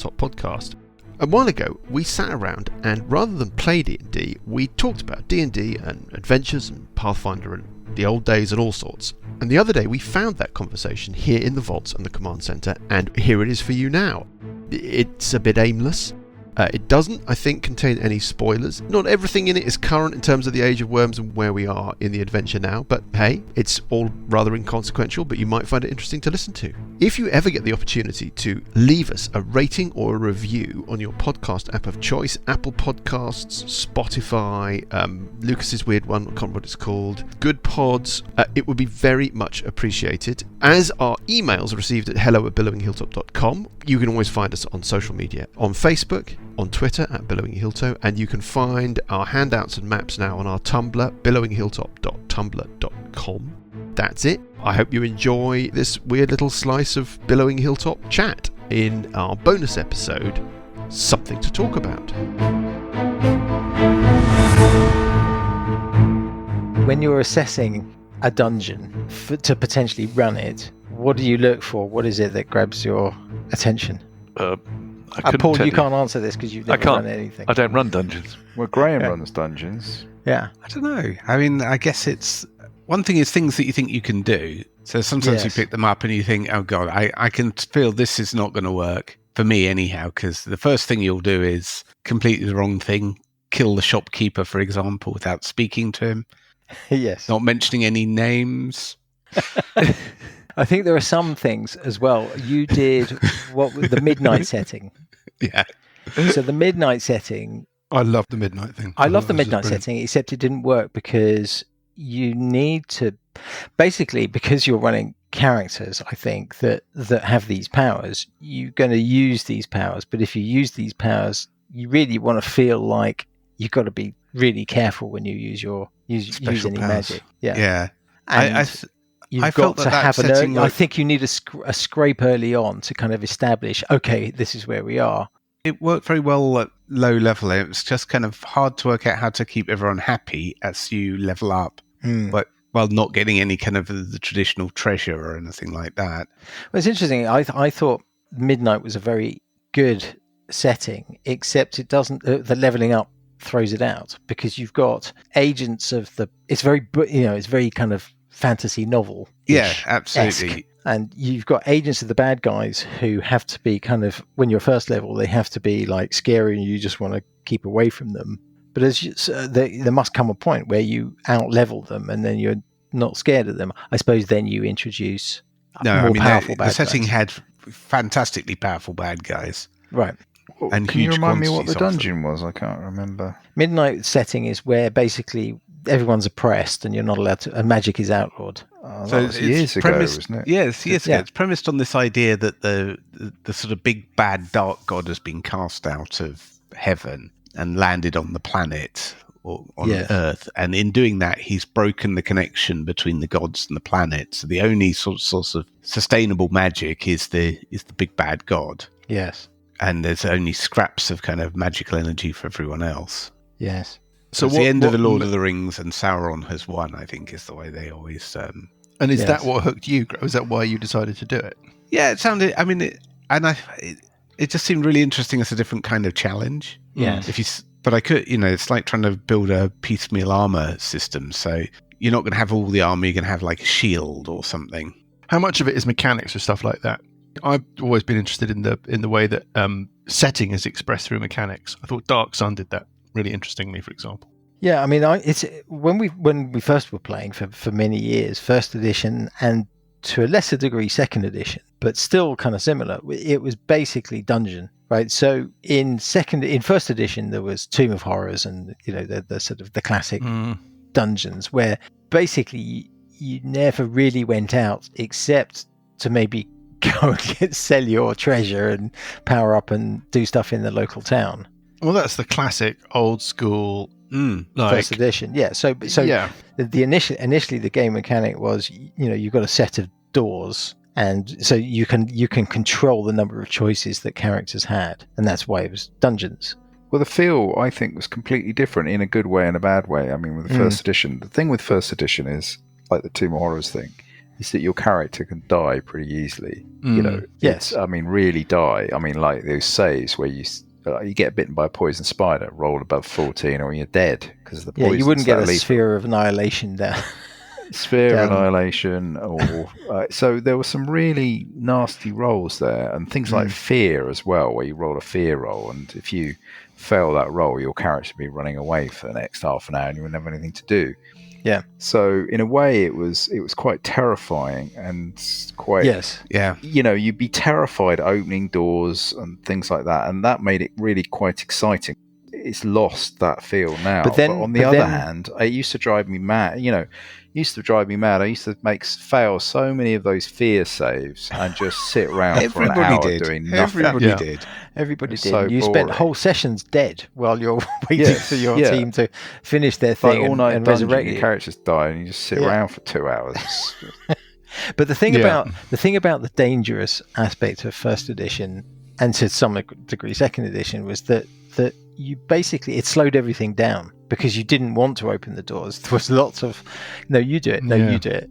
Hilltop podcast. A while ago, we sat around and rather than play D&D, we talked about D&D and adventures and Pathfinder and the old days and all sorts. And the other day, we found that conversation here in the vaults and the command centre, and here it is for you now. It's a bit aimless. It doesn't, I think, contain any spoilers. Not everything in it is current in terms of the Age of Worms and where we are in the adventure now, but hey, it's all rather inconsequential, but you might find it interesting to listen to. If you ever get the opportunity to leave us a rating or a review on your podcast app of choice, Apple Podcasts, Spotify, Lucas's weird one, I can't remember what it's called, Good Pods, it would be very much appreciated. As are emails received at hello@billowinghilltop.com. You can always find us on social media, on Facebook, on Twitter at Billowing Hilltop, and you can find our handouts and maps now on our Tumblr, billowinghilltop.tumblr.com. That's it. I hope you enjoy this weird little slice of Billowing Hilltop chat in our bonus episode, Something to Talk About. When you're assessing a dungeon to potentially run it, what do you look for? What is it that grabs your attention? Paul, you can't answer this because you've never run anything. I don't run dungeons. Well, Graham runs dungeons. Yeah. I don't know. I mean, I guess it's... One thing is things that you think you can do. So sometimes you pick them up and you think, oh, God, I can feel this is not going to work. For me, anyhow, because the first thing you'll do is completely the wrong thing. Kill the shopkeeper, for example, without speaking to him. Yes. Not mentioning any names. I think there are some things as well. You did the midnight setting. Yeah. So the midnight setting... I love the midnight thing. I love the midnight setting, except it didn't work because you need to... Basically, because you're running characters, I think, that have these powers, you're going to use these powers. But if you use these powers, you really want to feel like you've got to be really careful when you use any magic. Yeah. Yeah. And you've got to have I think you need a scrape early on to kind of establish, okay, this is where we are. It worked very well at low level. It was just kind of hard to work out how to keep everyone happy as you level up, but while not getting any kind of the traditional treasure or anything like that. Well, it's interesting. I thought Midnight was a very good setting, except it doesn't. The leveling up throws it out because you've got agents of the. It's very kind of fantasy novel. Yeah, absolutely. And you've got agents of the bad guys who have to be kind of, when you're first level, they have to be like scary and you just want to keep away from them. But there must come a point where you out-level them and then you're not scared of them. I suppose then you introduce powerful bad guys. The setting had fantastically powerful bad guys. Right. And can you remind me what the dungeon was? I can't remember. Midnight setting is where basically everyone's oppressed and you're not allowed to, and magic is outlawed. So that was years ago, wasn't it? Yes, years ago. It's premised on this idea that the sort of big bad dark god has been cast out of heaven and landed on the planet or on Earth. And in doing that, he's broken the connection between the gods and the planet. So the only source of sustainable magic is the big bad god. Yes. And there's only scraps of kind of magical energy for everyone else. Yes. So it's the end of the Lord of the Rings, and Sauron has won, I think, is the way they always... And is that what hooked you? Is that why you decided to do it? Yeah, it sounded... I mean, it just seemed really interesting as a different kind of challenge. Yes. But I could, it's like trying to build a piecemeal armor system. So you're not going to have all the armor, you're going to have like a shield or something. How much of it is mechanics or stuff like that? I've always been interested in the way that setting is expressed through mechanics. I thought Dark Sun did that really interestingly, for example. Yeah, I mean, it's when we first were playing for many years, first edition, and to a lesser degree, second edition, but still kind of similar. It was basically dungeon, right? So in first edition, there was Tomb of Horrors, and the sort of the classic dungeons where basically you never really went out except to maybe go and sell your treasure and power up and do stuff in the local town. Well, that's the classic old school first edition. Yeah. So the initially the game mechanic was, you've got a set of doors, and so you can control the number of choices that characters had, and that's why it was dungeons. Well, the feel, I think, was completely different in a good way and a bad way. I mean, with the first edition, the thing with first edition is like the Tomb of Horrors thing. is that your character can die pretty easily. You know, yes. Really die. Like those saves where you get bitten by a poison spider, roll above 14, or you're dead because the poison. You wouldn't get a sphere of annihilation down. Sphere of annihilation, or so there were some really nasty rolls there, and things like fear as well, where you roll a fear roll, and if you fail that roll, your character will be running away for the next half an hour, and you wouldn't have anything to do. Yeah. So in a way, it was quite terrifying and quite. Yes. Yeah. You'd be terrified opening doors and things like that, and that made it really quite exciting. It's lost that feel now. But on the other hand, it used to drive me mad. I used to fail so many of those fear saves and just sit around for an hour doing nothing. Everybody did. So you boring. spent whole sessions dead while you're waiting for your team to finish their thing and resurrect you. Your characters die and you just sit around for 2 hours. But the thing about the dangerous aspect of first edition and to some degree second edition was that you basically, it slowed everything down because you didn't want to open the doors. There was lots of, no, you do it. No, you do it.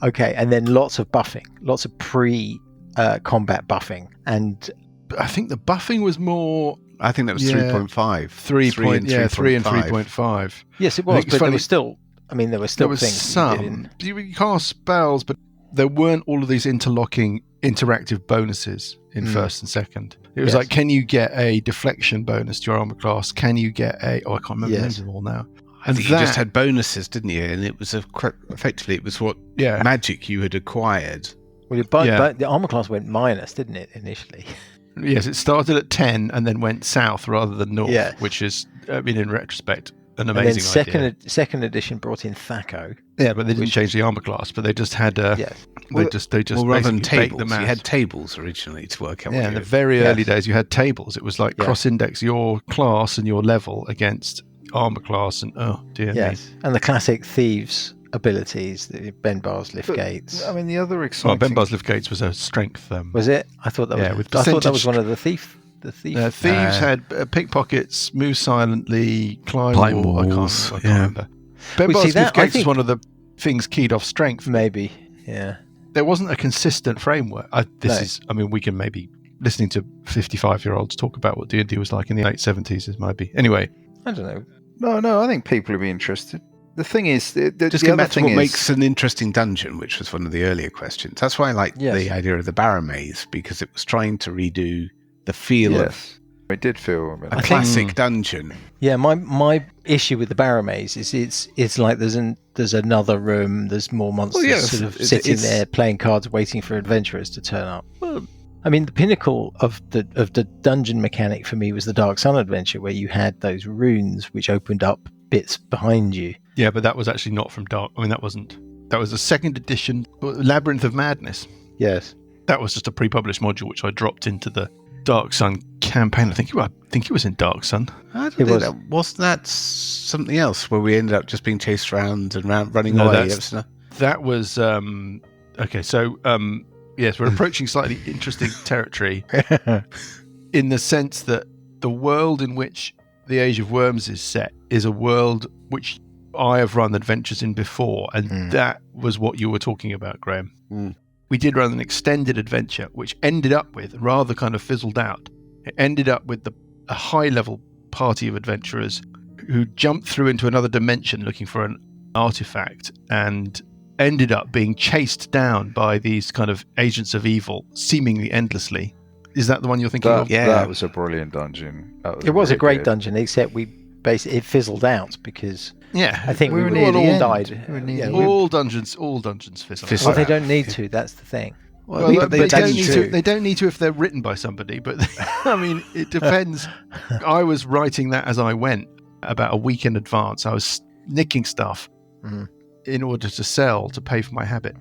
Okay. And then lots of buffing, lots of pre-combat buffing. And I think the buffing was more... I think that was 3.5. 3 and 3.5. Yes, it was, but there was still... there were still things. Some. You cast spells, but there weren't all of these interlocking interactive bonuses in first and second. It was like, can you get a deflection bonus to your armor class? Can you get a... I can't remember the names of them all now. And you just had bonuses, didn't you? And it was effectively, it was what magic you had acquired. Well, the armor class went minus, didn't it, initially? Yes, it started at 10 and then went south rather than north, which is, in retrospect, an amazing idea. Second edition brought in Thaco. Yeah, but they didn't change the armor class, but they just had... They just rather than tables, you had tables originally to work out. Yeah, in the very early days, you had tables. It was like cross-index your class and your level against armor class, and and the classic thieves abilities, the bend bars, lift gates. The other exciting... bend bars, lift gates was a strength. Was it? I thought that was. I thought that was one of the thief. The thief. Thieves had pickpockets, move silently, climb wall. I can't remember. Bend bars, lift gates is one of the things keyed off strength. Maybe. Yeah. There wasn't a consistent framework. We can maybe listening to 55-year-olds talk about what D&D was like in the late 70s. It might be. Anyway. I don't know. No, I think people would be interested. The thing is... Just get back to what makes an interesting dungeon, which was one of the earlier questions. That's why I liked the idea of the Barrow Maze, because it was trying to redo the feel of... It did feel a classic dungeon. Yeah, my issue with the Barrow Maze is it's like there's another room, there's more monsters sort of sitting there playing cards, waiting for adventurers to turn up. Well, the pinnacle of the dungeon mechanic for me was the Dark Sun adventure, where you had those runes which opened up bits behind you. Yeah, but that was actually not from Dark. That was a second edition Labyrinth of Madness. Yes, that was just a pre-published module which I dropped into the Dark Sun campaign. I think it was in Dark Sun. Wasn't that something else where we ended up just being chased around and running away? That was okay. So yes, we're approaching slightly interesting territory in the sense that the world in which the Age of Worms is set is a world which I have run adventures in before, and that was what you were talking about, Graham. We did run an extended adventure, which ended up with, rather kind of fizzled out, it ended up with a high-level party of adventurers who jumped through into another dimension looking for an artifact and ended up being chased down by these kind of agents of evil, seemingly endlessly. Is that the one you're thinking of? Yeah, that was a brilliant dungeon. It was a great dungeon, except it fizzled out because... Yeah, I think we were all died. All dungeons fizzle. Well, they don't need to. That's the thing. They don't need to if they're written by somebody. But it depends. I was writing that as I went about a week in advance. I was nicking stuff in order to sell to pay for my habit.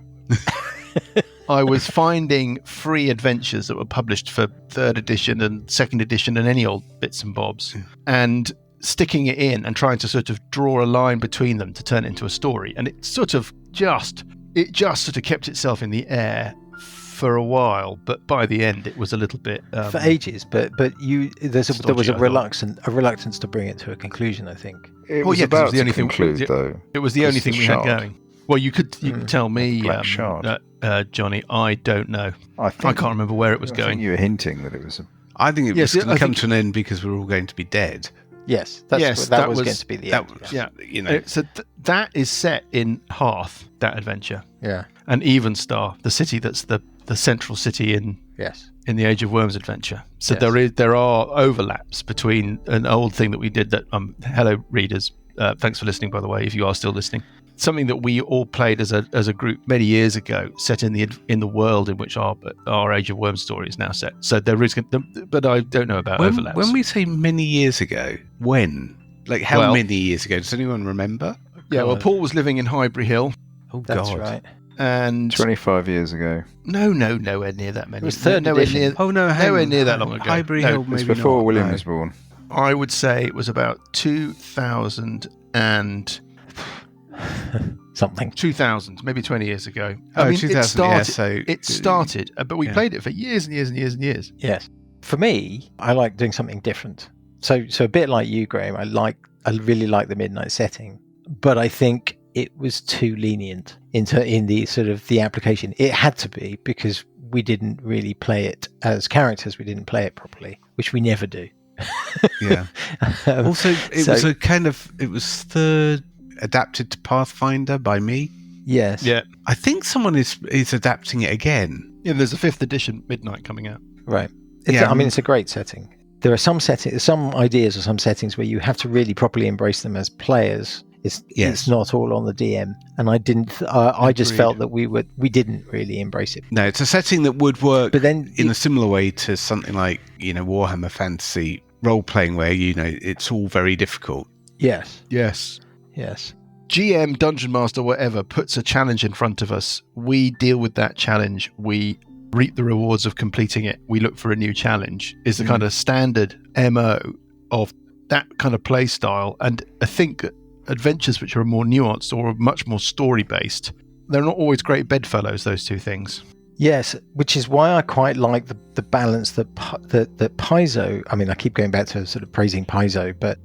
I was finding free adventures that were published for 3rd edition and 2nd edition and any old bits and bobs, and sticking it in and trying to sort of draw a line between them to turn it into a story. And it sort of just kept itself in the air for a while, but by the end it was a little bit for ages. But there was a reluctance to bring it to a conclusion. I think it was the only thing we had going. It was the only thing we had going. Well, you could tell me, Black Shard. Johnny. I don't know. I can't remember where it was I going. think you were hinting that it was. I think it was going to come to an end because we're all going to be dead. Yes, that was going to be the end. Yeah, you know. So that is set in Hearth, that adventure. Yeah. And Evenstar, the city that's the central city in the Age of Worms adventure. So there are overlaps between an old thing that we did that hello readers, thanks for listening, by the way, if you are still listening. Something that we all played as a group many years ago, set in the world in which our Age of Worms story is now set. So there is, but I don't know about overlaps. When we say many years ago, when? Like how many years ago? Does anyone remember? Yeah, well, Paul was living in Highbury Hill. Oh, that's God. right. And 25 years ago. No, nowhere near that many. It was third edition. Nowhere near that long ago. Highbury Hill, maybe it was before not. William was born. I would say it was about 2000 and something. 2000, maybe 20 years ago. I mean, 2000. It started, but we played it for years and years and years and years. Yes. For me, I like doing something different. So a bit like you, Graham. I really like the midnight setting, but I think it was too lenient in the sort of the application. It had to be because we didn't really play it as characters. We didn't play it properly, which we never do. Yeah. Also, it was third adapted to Pathfinder by me. Yes. Yeah. I think someone is adapting it again. Yeah, there's a 5th edition Midnight coming out. Right. I mean, it's a great setting. There are some ideas or some settings where you have to really properly embrace them as players. It's not all on the DM, and I didn't. I just felt that we didn't really embrace it. No, it's a setting that would work, but then in a similar way to something like Warhammer Fantasy role playing, where it's all very difficult. Yes. GM, Dungeon Master, whatever puts a challenge in front of us. We deal with that challenge. We reap the rewards of completing it. We look for a new challenge. Is the kind of standard MO of that kind of play style, and I think adventures which are more nuanced or much more story based, they're not always great bedfellows, those two things. Yes, which is why I quite like the balance that Paizo, I mean, I keep going back to sort of praising Paizo, but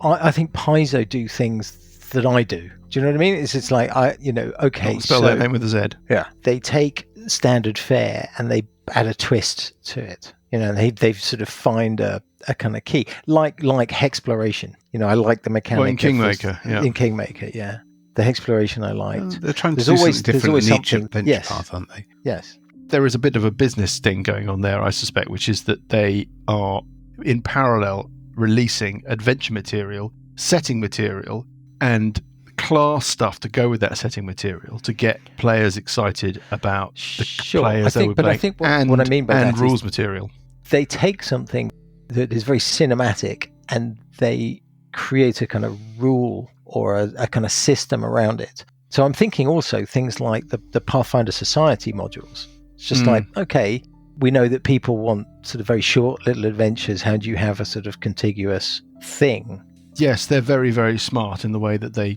I think Paizo do things that I do. Do you know what I mean? It's like okay, spell that name with a Z. Yeah, they take standard fare and they add a twist to it. They sort of find a kind of key, like Hexploration. I like the mechanic. Well, in Kingmaker, In Kingmaker, yeah. The Hexploration I liked. They're trying to do something different in each adventure path, aren't they? Yes. There is a bit of a business thing going on there, I suspect, which is that they are in parallel releasing adventure material, setting material, and class stuff to go with that setting material to get players excited about the players they were playing. I think what I mean by that rules material. They take something that is very cinematic and they create a kind of rule or a kind of system around it. So I'm thinking also things like the Pathfinder Society modules. It's just like, okay, we know that people want sort of very short little adventures. How do you have a sort of contiguous thing? Yes, they're very, very smart in the way that they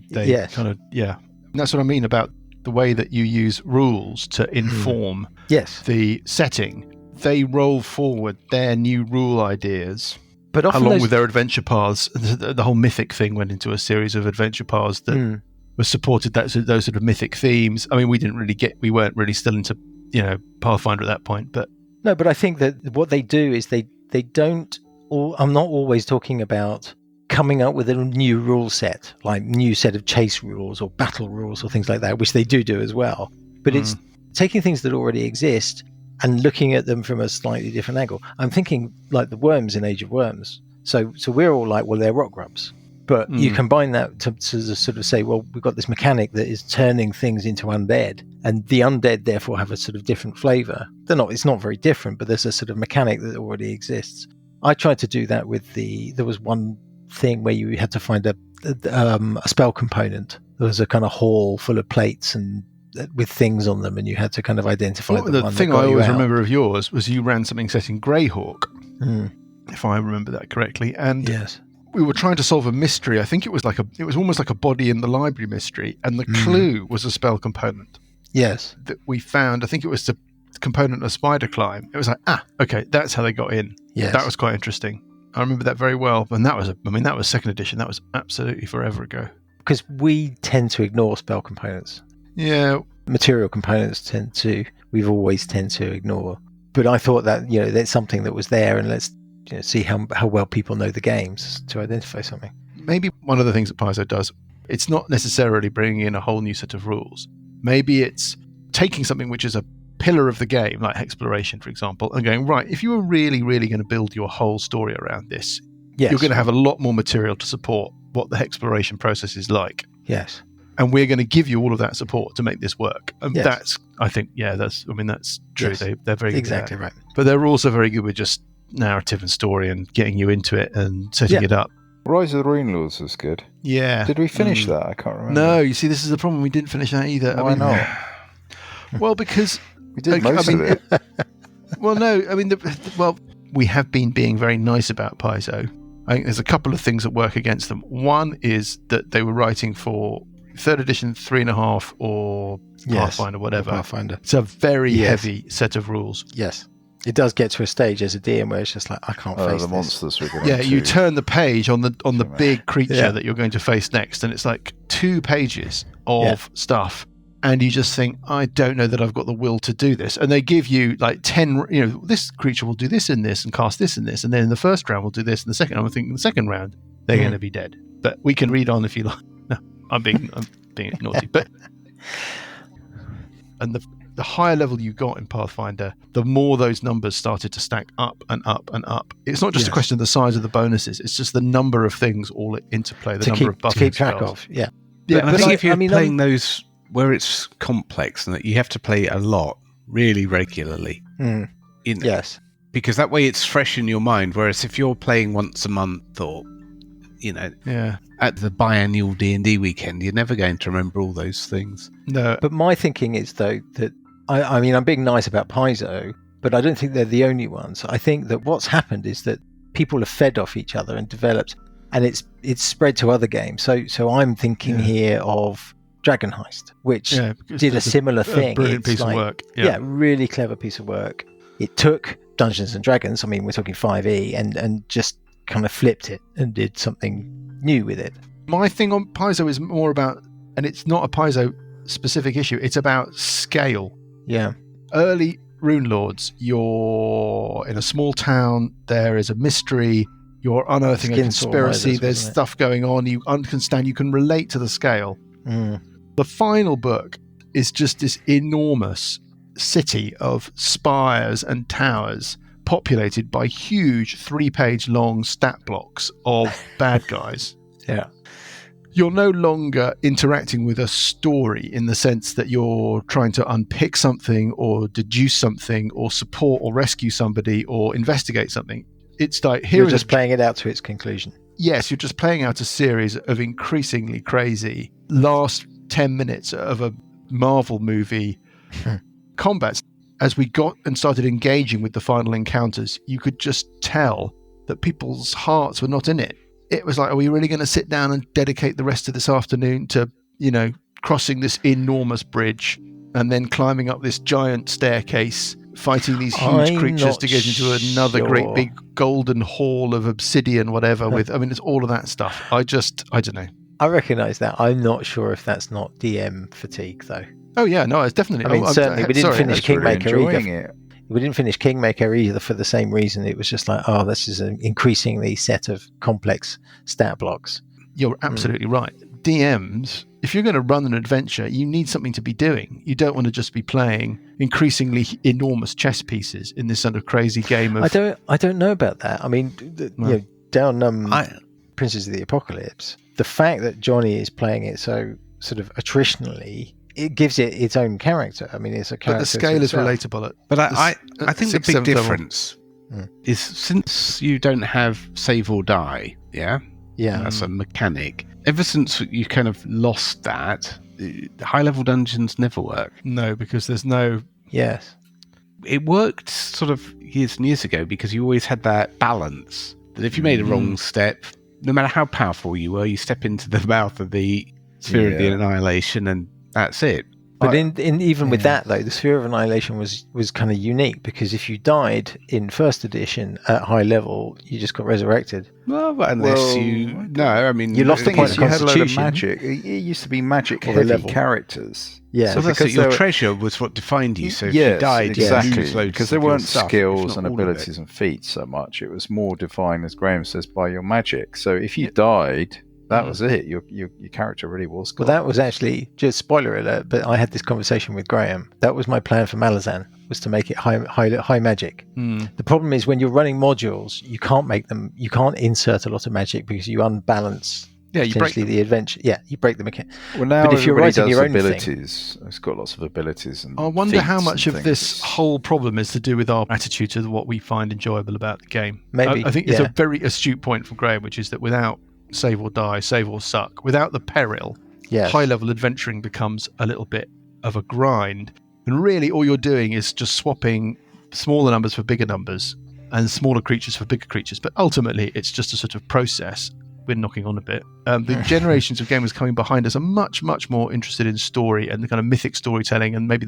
kind of, And that's what I mean about the way that you use rules to inform the setting. They roll forward their new rule ideas, but along with their adventure paths. The whole mythic thing went into a series of adventure paths that was supported those sort of mythic themes. I mean, we weren't really still into Pathfinder at that point, but no. But I think that what they do is they don't. I'm not always talking about coming up with a new rule set, like new set of chase rules or battle rules or things like that, which they do as well. But it's taking things that already exist and looking at them from a slightly different angle. I'm thinking like the worms in Age of Worms. So we're all like, well, they're rock grubs. But you combine that to sort of say, well, we've got this mechanic that is turning things into undead, and the undead therefore have a sort of different flavour. It's not very different, but there's a sort of mechanic that already exists. I tried to do that with there was one thing where you had to find a spell component. There was a kind of hall full of plates and with things on them, and you had to kind of identify the thing I always remember of yours was you ran something set in Greyhawk, if I remember that correctly, and we were trying to solve a mystery. I think it was almost like a body in the library mystery, and the clue was a spell component. Yes, that we found. I think it was the component of spider climb. It was like, okay, that's how they got in. Yes, that was quite interesting. I remember that very well, and that was second edition. That was absolutely forever ago. because we tend to ignore spell components. Yeah. Material components we've always tend to ignore. But I thought that, that's something that was there, and let's see how well people know the games to identify something. Maybe one of the things that Paizo does, it's not necessarily bringing in a whole new set of rules. Maybe it's taking something which is a pillar of the game, like exploration, for example, and going, right, if you were really, really going to build your whole story around this, you're going to have a lot more material to support what the exploration process is like. Yes. And we're going to give you all of that support to make this work. And yes. That's true. Yes. They're very good. Exactly right. But they're also very good with just narrative and story and getting you into it and setting it up. Rise of the Rune Lords was good. Yeah. Did we finish that? I can't remember. No, you see, this is the problem. We didn't finish that either. Why not? Well, because we did most of it. Well, no, I mean, we have been being very nice about Paizo. I think there's a couple of things that work against them. One is that they were writing for 3rd edition, 3.5, or Pathfinder, whatever. Pathfinder. It's a very heavy set of rules. Yes. It does get to a stage as a DM where it's just like, I can't face the this. monsters we're going to you turn the page on the big creature that you're going to face next, and it's like 2 pages of stuff. And you just think, I don't know that I've got the will to do this. And they give you like 10, this creature will do this and this and cast this and this. And then in the first round, we'll do this. And the second, I'm thinking the second round, they're going to be dead. But we can read on if you like. No, I'm being naughty. But and the higher level you got in Pathfinder, the more those numbers started to stack up and up and up. It's not just a question of the size of the bonuses. It's just the number of things all into play, the number of buffs to keep track of. Yeah. But I think if you're playing those where it's complex and that you have to play a lot really regularly. Yes. Because that way it's fresh in your mind. Whereas if you're playing once a month or, at the biannual D&D weekend, you're never going to remember all those things. No. But my thinking is, though, that I mean, I'm being nice about Paizo, but I don't think they're the only ones. I think that what's happened is that people have fed off each other and developed, and it's spread to other games. So I'm thinking here of Dragon Heist, which did a similar thing. Brilliant piece of work. Really clever piece of work. It took Dungeons and Dragons, I mean, we're talking 5e, and just kind of flipped it and did something new with it. My thing on Paizo is more about, and it's not a Paizo specific issue, it's about scale. Yeah. Early Rune Lords, you're in a small town, there is a mystery, you're unearthing a conspiracy, there's stuff going on, you understand, you can relate to the scale. The final book is just this enormous city of spires and towers populated by huge 3-page long stat blocks of bad guys. Yeah. You're no longer interacting with a story in the sense that you're trying to unpick something or deduce something or support or rescue somebody or investigate something. It's like you're just playing it out to its conclusion. Yes, you're just playing out a series of increasingly crazy last 10 minutes of a Marvel movie combats. As we got and started engaging with the final encounters, you could just tell that people's hearts were not in it. It was like, are we really going to sit down and dedicate the rest of this afternoon to, crossing this enormous bridge and then climbing up this giant staircase, fighting these huge creatures to get into another great big golden hall of obsidian, whatever, it's all of that stuff. I don't know. I recognise that. I'm not sure if that's not DM fatigue, though. Oh, yeah, no, it's definitely... I mean, certainly we didn't finish Kingmaker either. We didn't finish Kingmaker either for the same reason. It was just like, this is an increasingly set of complex stat blocks. You're absolutely right. DMs, if you're going to run an adventure, you need something to be doing. You don't want to just be playing increasingly enormous chess pieces in this sort of crazy game of... I don't know about that. I mean, down Princes of the Apocalypse, the fact that Johnny is playing it so sort of attritionally, it gives it its own character. I mean, it's a character. But the scale is relatable. But I think the big difference is, since you don't have save or die, that's a mechanic. Ever since you kind of lost that, high-level dungeons never work. No, because there's no... Yes. It worked sort of years and years ago because you always had that balance that if you made a wrong step, no matter how powerful you were, you step into the mouth of the Sphere of the Annihilation and that's it. But even with that though, the Sphere of Annihilation was kind of unique, because if you died in first edition at high level, you just got resurrected. You lost the point of you had a load of magic. It used to be magic heavy characters. Yeah, so that's your treasure was what defined you. So if you died, exactly, because there weren't skills and abilities and feats so much. It was more defined, as Graham says, by your magic. So if you died, that was it. Your character really was gone. Well, that was actually, just spoiler alert, but I had this conversation with Graham. That was my plan for Malazan, was to make it high magic. The problem is when you're running modules, you can't insert a lot of magic because you unbalance potentially the adventure. Yeah, you break the mechanic. Well, now but if you're writing your own abilities, it's got lots of abilities. And I wonder how much of this whole problem is to do with our attitude to what we find enjoyable about the game. Maybe. I think it's a very astute point from Graham, which is that without save or die, save or suck, without the peril, high-level adventuring becomes a little bit of a grind. And really all you're doing is just swapping smaller numbers for bigger numbers and smaller creatures for bigger creatures. But ultimately, it's just a sort of process. We're knocking on a bit. The generations of gamers coming behind us are much, much more interested in story and the kind of mythic storytelling, and maybe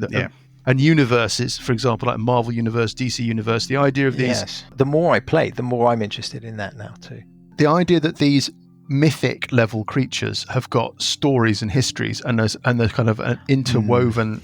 and universes, for example, like Marvel Universe, DC Universe. The idea of these... Yes. The more I play, the more I'm interested in that now too. The idea that these mythic level creatures have got stories and histories and there's kind of an interwoven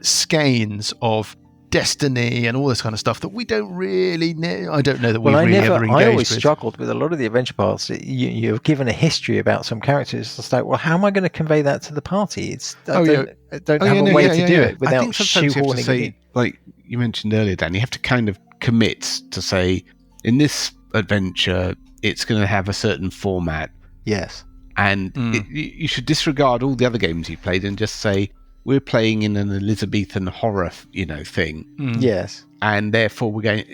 skeins of destiny and all this kind of stuff that we don't really know. I don't know that we really ever engaged with. I always struggled with a lot of the adventure paths. You're given a history about some characters. It's like, well, how am I going to convey that to the party? I don't have a way to do it without shoehorning it in. Like you mentioned earlier, Dan, you have to kind of commit to say, in this adventure, it's going to have a certain format. Yes. And you should disregard all the other games you played and just say, we're playing in an Elizabethan horror, thing. Yes. And therefore we're going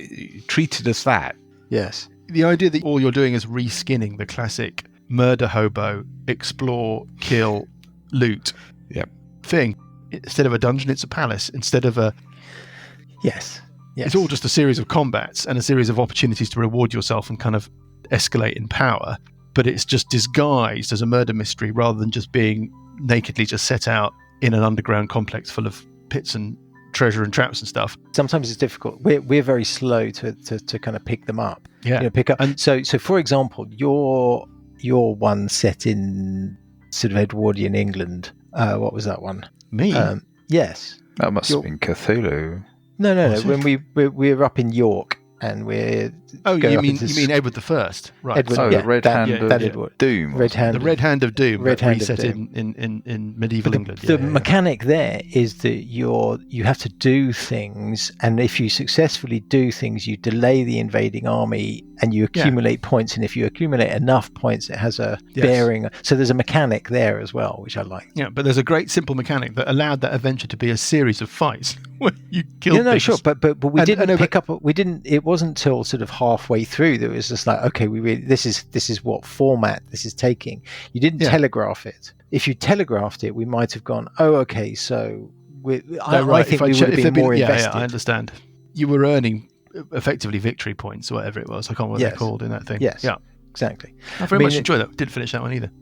treat it as that. Yes. The idea that all you're doing is reskinning the classic murder hobo, explore, kill, loot thing. Instead of a dungeon, it's a palace. Instead of a... Yes. It's all just a series of combats and a series of opportunities to reward yourself and kind of escalate in power. But it's just disguised as a murder mystery rather than just being nakedly just set out in an underground complex full of pits and treasure and traps and stuff. Sometimes it's difficult. We're very slow to kind of pick them up. Yeah. Pick up. And so for example, your one set in sort of Edwardian England. What was that one? Me? Yes. That must have been Cthulhu. No. When we're up in York. And we're you mean Edward the First, right? Edward, the Red Hand of Doom. The Red Hand of Doom. Reset in medieval England. The mechanic there is that you have to do things, and if you successfully do things, you delay the invading army, and you accumulate points. And if you accumulate enough points, it has a bearing. So there's a mechanic there as well, which I like. Yeah, but there's a great simple mechanic that allowed that adventure to be a series of fights where you killed. No, sure, but we didn't pick up. We didn't. It wasn't until sort of halfway through that it was just like, okay, this is what format this is taking. You didn't telegraph it. If you telegraphed it, we might have gone, oh, okay, so I think we would have been more invested. Yeah, I understand. You were earning effectively victory points, or whatever it was. I can't remember what they're called in that thing. Yes, exactly. I very much enjoyed that. Didn't finish that one either.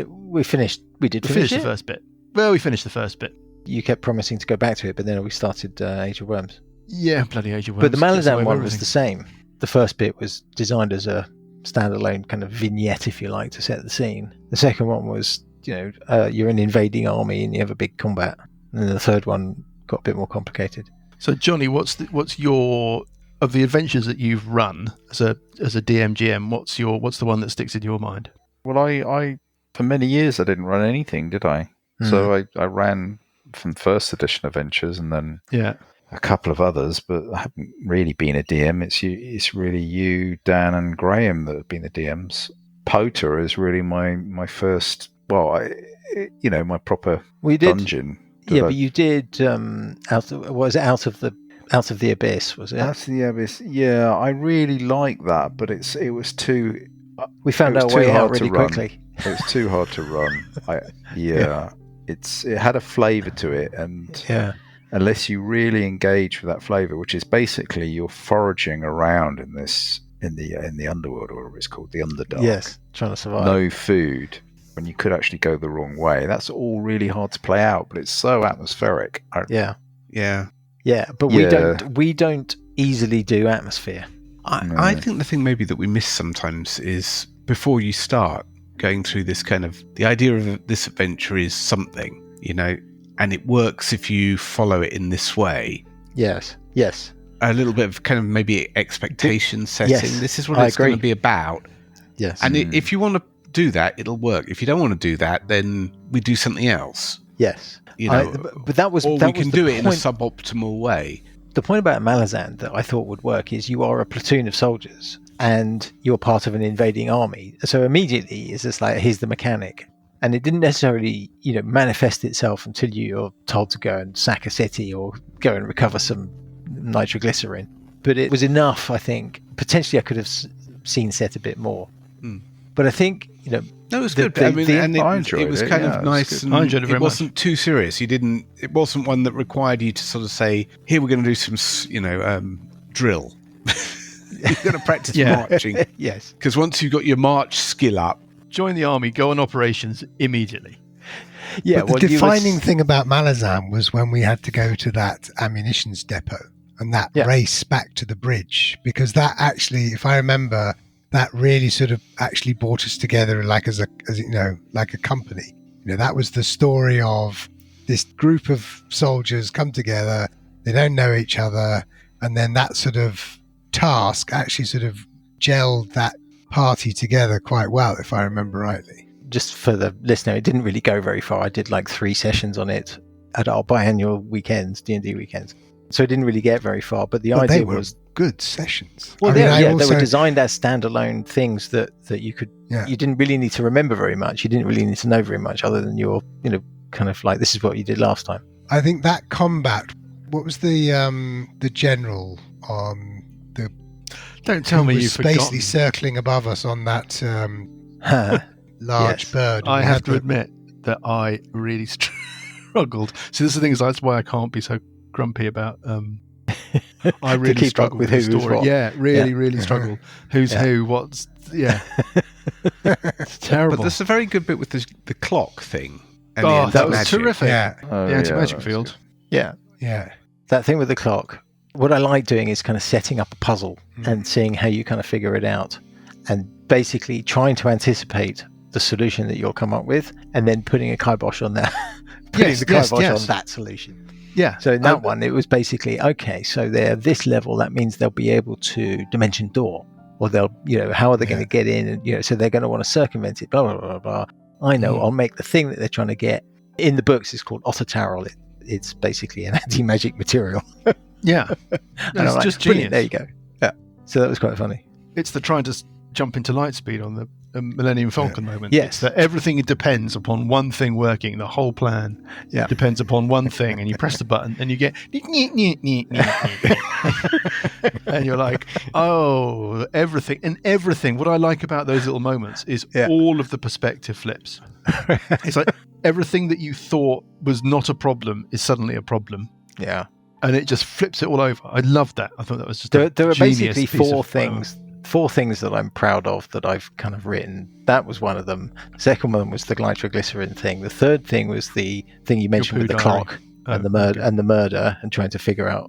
We finish the first bit. Well, we finished the first bit. You kept promising to go back to it, but then we started Age of Worms. Yeah, bloody Age of Worms. But the Malazan one was the same. The first bit was designed as a standalone kind of vignette, if you like, to set the scene. The second one was, you're an invading army and you have a big combat. And then the third one got a bit more complicated. So, Johnny, what's your of the adventures that you've run as a DMGM? What's the one that sticks in your mind? Well, I for many years I didn't run anything, did I? So I ran from first edition adventures and then a couple of others, but I haven't really been a DM. It's really you, Dan, and Graham that have been the DMs. Poter is really my first. Well, my proper dungeon. But you did out of the Abyss, was it? Out of the Abyss. Yeah, I really like that, but it was too. We found our way out really quickly. It was too hard to run. It had a flavour to it, and unless you really engage with that flavour, which is basically you're foraging around in the underworld, or whatever it's called, the Underdark. Yes, trying to survive. No food, when you could actually go the wrong way. That's all really hard to play out, but it's so atmospheric. Yeah. But Yeah. we don't easily do atmosphere. I think the thing maybe that we miss sometimes is before you start going through this kind of, the idea of this adventure is something, and it works if you follow it in this way. Yes. A little bit of kind of maybe expectation setting. Yes, This is what I it's going agree. to be about. Yes. And if you want to do that, it'll work. If you don't want to do that, then we do something else. Yes. But that was or that we was can the do it in a point. suboptimal way. The point about Malazan that I thought would work is you are a platoon of soldiers and you're part of an invading army. So immediately it's just like, here's the mechanic. And it didn't necessarily, manifest itself until you're told to go and sack a city or go and recover some nitroglycerin. But it was enough, I think. Potentially I could have seen set a bit more. But I think, No, it was good. I enjoyed it was kind of nice. And I enjoyed it very much. Wasn't too serious. It wasn't one that required you to sort of say, here, we're going to do some, drill. You're going to practice marching. Yes. Because once you've got your march skill up, Join the army, go on operations immediately. Yeah. But the defining thing about Malazan was when we had to go to that ammunitions depot and that race back to the bridge, because that actually, if I remember, that really sort of actually brought us together, like as a company. That was the story of this group of soldiers come together. They don't know each other, and then that sort of task actually sort of gelled that party together quite well, if I remember rightly. Just for the listener, it didn't really go very far. I did like 3 sessions on it at our biannual weekends, D&D weekends. So it didn't really get very far. But the idea was good sessions. Well, they were designed as standalone things that you could. Yeah. You didn't really need to remember very much. You didn't really need to know very much, other than your, kind of like, this is what you did last time. I think that combat. What was the general on the? Don't tell me you've forgotten. Basically circling above us on that large bird. I have to admit that I really struggled. So this is the thing, is that's why I can't be so grumpy about. I really struggled with the story. Yeah, really struggled. Who's who? What's It's terrible. But there's a very good bit with the clock thing. And that was terrific. Yeah, the anti-magic field. Yeah. That thing with the clock. What I like doing is kind of setting up a puzzle and seeing how you kind of figure it out, and basically trying to anticipate the solution that you'll come up with, and then putting a kibosh on that. On that solution. Yeah. So in that one, it was basically, okay, so they're this level, that means they'll be able to dimension door, or they'll, how are they going to get in? And, so they're going to want to circumvent it, blah, blah, blah, blah. I know, I'll make the thing that they're trying to get. In the books, it's called Otter Tarot. It's basically an anti-magic material. Yeah. It's just genius. There you go. Yeah. So that was quite funny. It's the trying to jump into light speed on the Millennium Falcon moment. Yes. It's that everything depends upon one thing working. The whole plan depends upon one thing, and you press the button and you get and you're like, oh, everything. And everything. What I like about those little moments is all of the perspective flips. It's like everything that you thought was not a problem is suddenly a problem. Yeah. And it just flips it all over. I love that. I thought that was just there are basically four things that I'm proud of that I've kind of written. That was one of them. The second one was the nitroglycerin thing. The third thing was the thing you mentioned with the clock and the murder and trying to figure out,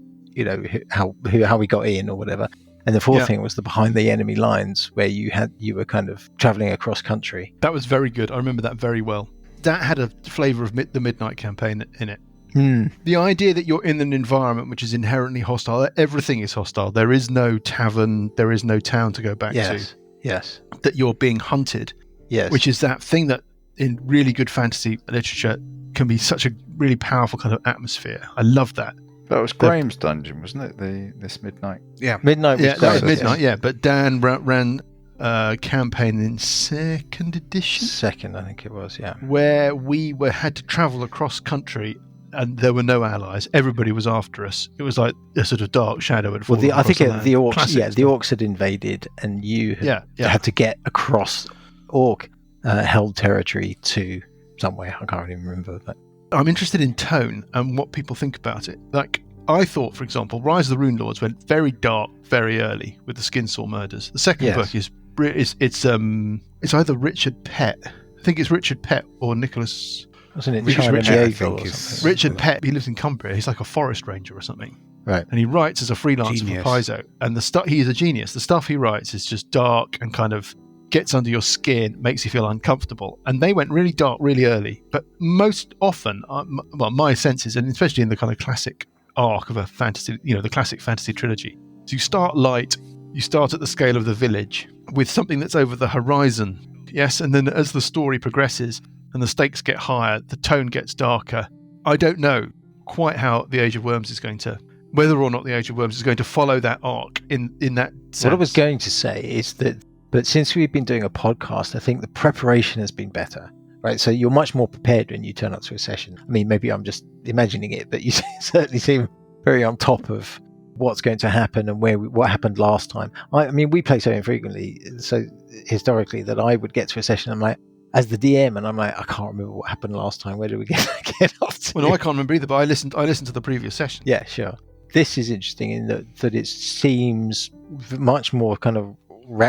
how we got in or whatever. And the fourth thing was the behind the enemy lines, where you were kind of traveling across country. That was very good. I remember that very well. That had a flavour of the Midnight Campaign in it. The idea that you're in an environment which is inherently hostile, that everything is hostile. There is no tavern, there is no town to go back to. Yes. That you're being hunted. Yes. Which is that thing that in really good fantasy literature can be such a really powerful kind of atmosphere. I love that. That was Graham's dungeon, wasn't it? This Midnight. Yeah. Midnight was that was Midnight, yeah. But Dan ran a campaign in second edition. Second, I think it was, yeah. Where we had to travel across country. And there were no allies. Everybody was after us. It was like a sort of dark shadow had fallen. I think the orcs. Classic the orcs had invaded, and you had to get across orc-held territory to somewhere. I can't even remember. But I'm interested in tone and what people think about it. Like I thought, for example, Rise of the Rune Lords went very dark very early with the Skinsaw murders. The second book is it's either Richard Pett, I think it's Richard Pett or Nicholas. Wasn't it Richard China Richard, the I Eagle think or is- something? Richard Pett, he lives in Cumbria. He's like a forest ranger or something. Right. And he writes as a freelancer Genius. for Paizo. And the stuff, he is a genius. The stuff he writes is just dark and kind of gets under your skin, makes you feel uncomfortable. And they went really dark really early. But most often, my sense is, and especially in the kind of classic arc of a fantasy, the classic fantasy trilogy, so you start light, you start at the scale of the village with something that's over the horizon. Yes. And then as the story progresses and the stakes get higher, the tone gets darker. I don't know quite how the Age of Worms is going to, whether or not the Age of Worms is going to follow that arc in that sense. What I was going to say is that, but since we've been doing a podcast, I think the preparation has been better, right? So you're much more prepared when you turn up to a session. I mean, maybe I'm just imagining it, but you certainly seem very on top of what's going to happen and what happened last time. I mean, we play so infrequently, so historically, that I would get to a session, I'm like, as the DM, and I'm like, I can't remember what happened last time. Where did we get off to? Well, no, I can't remember either, but I listened to the previous session. Yeah, sure. This is interesting in that it seems much more kind of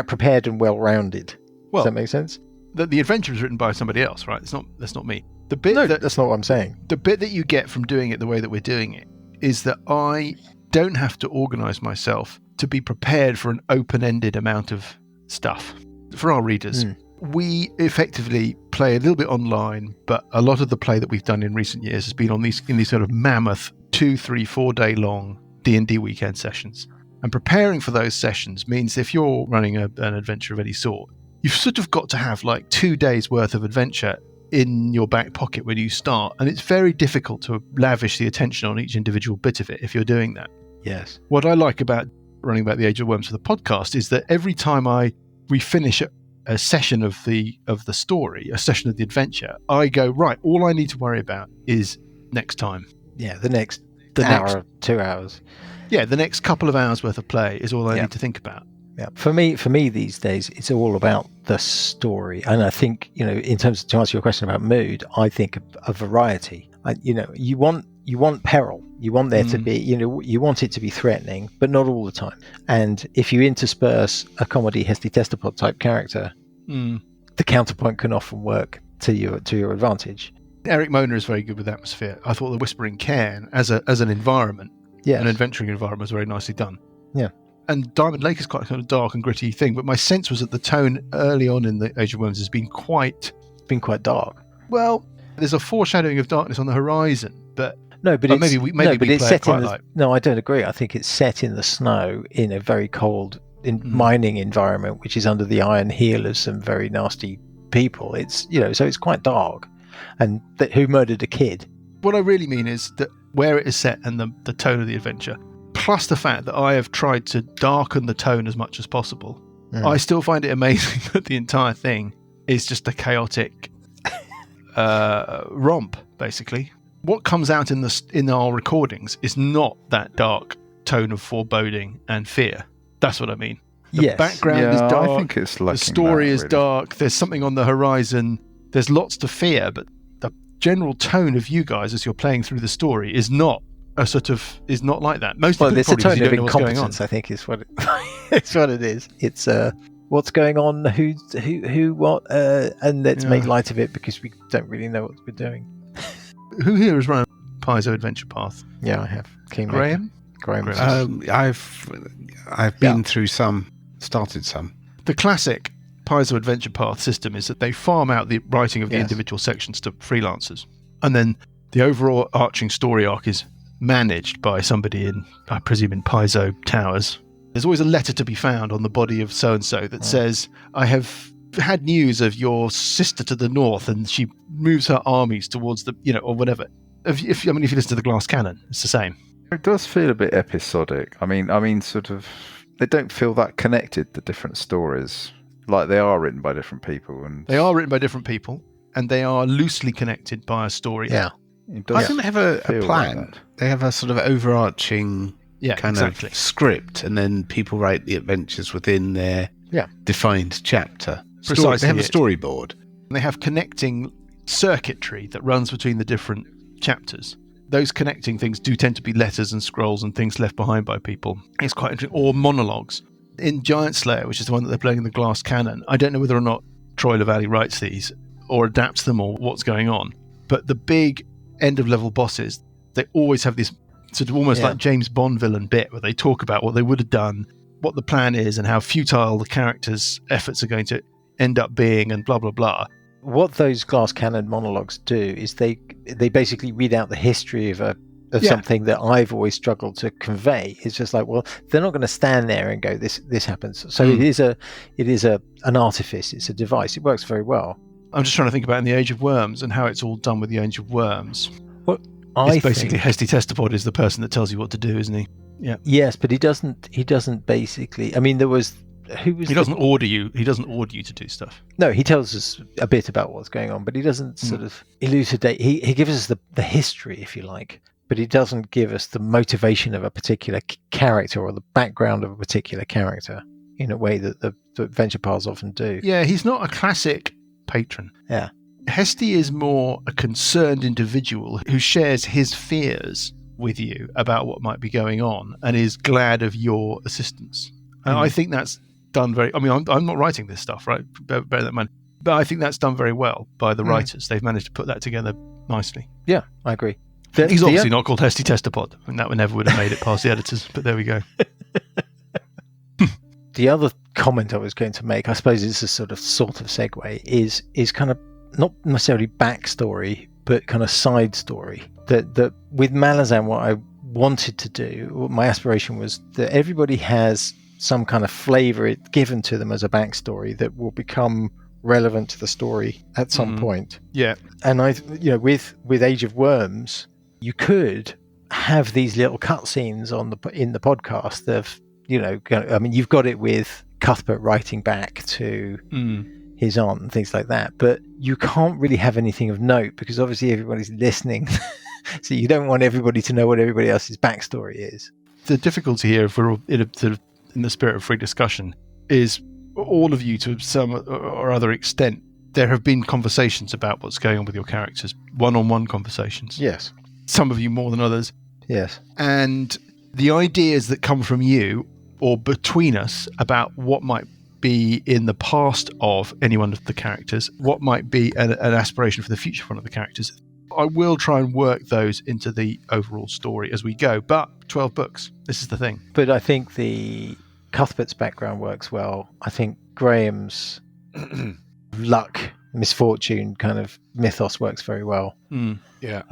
prepared and well-rounded. Well, does that make sense? The adventure was written by somebody else, right? That's not me. No, that's not what I'm saying. The bit that you get from doing it the way that we're doing it is that I don't have to organise myself to be prepared for an open-ended amount of stuff. For our readers, we effectively play a little bit online, but a lot of the play that we've done in recent years has been in these sort of mammoth 2, 3, 4 day long D&D weekend sessions. And preparing for those sessions means if you're running an adventure of any sort, you've sort of got to have like 2 days worth of adventure in your back pocket when you start. And it's very difficult to lavish the attention on each individual bit of it if you're doing that. Yes. What I like about running about the Age of Worms for the podcast is that every time we finish a session of the story, a session of the adventure, I go, right, all I need to worry about is next time. Yeah, the next hour, 2 hours. Yeah, the next couple of hours worth of play is all I need to think about. Yeah, for me these days, it's all about the story, and I think in terms of, to answer your question about mood, I think a variety. You want peril, you want there to be, you want it to be threatening, but not all the time. And if you intersperse a comedy Hesty Testapod type character, the counterpoint can often work to your advantage. Eric Mona is very good with atmosphere. I thought the Whispering Cairn as an environment, an adventuring environment, was very nicely done. Yeah. And Diamond Lake is quite a kind of dark and gritty thing, but my sense was that the tone early on in the Age of Worms has been quite dark. Well, there's a foreshadowing of darkness on the horizon, but it's set in the, no, I don't agree. I think it's set in the snow in a very cold mining environment, which is under the iron heel of some very nasty people. It's so it's quite dark, and who murdered a kid. What I really mean is that where it is set and the tone of the adventure, plus the fact that I have tried to darken the tone as much as possible, I still find it amazing that the entire thing is just a chaotic romp, basically. What comes out in our recordings is not that dark tone of foreboding and fear. That's what I mean. The background is dark. I think it's the story is dark. There's something on the horizon. There's lots to fear, but the general tone of you guys as you're playing through the story is not like that. Most of there's a tone of incompetence, on. I think, is what it's what it is. It's what's going on, who what, and let's make light of it because we don't really know what we're doing. Who here has run Paizo Adventure Path? Yeah, I have. Graham. I've been through some, started some. The classic Paizo Adventure Path system is that they farm out the writing of the individual sections to freelancers, and then the overall arching story arc is managed by somebody in, I presume, in Paizo Towers. There's always a letter to be found on the body of so-and-so that says, I have had news of your sister to the north and she moves her armies towards the, or whatever. If you listen to the Glass Cannon, it's the same. It does feel a bit episodic. I mean, sort of, they don't feel that connected, the different stories. Like they are written by different people. And they are written by different people, and they are loosely connected by a story. Yeah. I think they have a plan. Like they have a sort of overarching kind of script, and then people write the adventures within their defined chapter. Precisely. They have a storyboard. They have connecting circuitry that runs between the different chapters. Those connecting things do tend to be letters and scrolls and things left behind by people. It's quite interesting. Or monologues. In Giant Slayer, which is the one that they're playing in the Glass Cannon, I don't know whether or not Troy LaValle writes these, or adapts them or what's going on. But the big end of level bosses, they always have this sort of almost like James Bond villain bit where they talk about what they would have done, what the plan is, and how futile the characters' efforts are going to end up being, and blah blah blah. What those glass cannon monologues do is they basically read out the history of something that I've always struggled to convey. It's just like, well, they're not going to stand there and go, this happens. So it is an artifice. It's a device. It works very well. I'm just trying to think about in the Age of Worms and how it's all done with the Age of Worms. Well, basically Hesty Testapod is the person that tells you what to do, isn't he? Yeah. Yes, but he doesn't basically. I mean, he doesn't order you. He doesn't order you to do stuff. No, he tells us a bit about what's going on, but he doesn't sort of elucidate. He gives us the history, if you like, but he doesn't give us the motivation of a particular character or the background of a particular character in a way that the adventure paths often do. Yeah, he's not a classic patron. Yeah. Hesty is more a concerned individual who shares his fears with you about what might be going on and is glad of your assistance. And I think that's done very... I mean, I'm not writing this stuff, right? Bear that in mind. But I think that's done very well by the writers. They've managed to put that together nicely. Yeah, I agree. He's obviously not called Hesty Testapod. I mean, that never would have made it past the editors, but there we go. The other comment I was going to make, I suppose it's a sort of segue, is kind of not necessarily backstory, but kind of side story. That with Malazan, what I wanted to do, what my aspiration was that everybody has some kind of flavour given to them as a backstory that will become relevant to the story at some point. Yeah. And with Age of Worms, you could have these little cutscenes in the podcast of, I mean, you've got it with Cuthbert writing back to his aunt and things like that, but you can't really have anything of note because obviously everybody's listening. So you don't want everybody to know what everybody else's backstory is. The difficulty here, if we're in the spirit of free discussion, is all of you to some or other extent, there have been conversations about what's going on with your characters, one-on-one conversations. Yes. Some of you more than others. Yes. And the ideas that come from you or between us about what might be in the past of any one of the characters, what might be an aspiration for the future for one of the characters, I will try and work those into the overall story as we go. But 12 books, this is the thing. But I think the Cuthbert's background works well. I think Graham's luck, misfortune kind of mythos works very well. Yeah.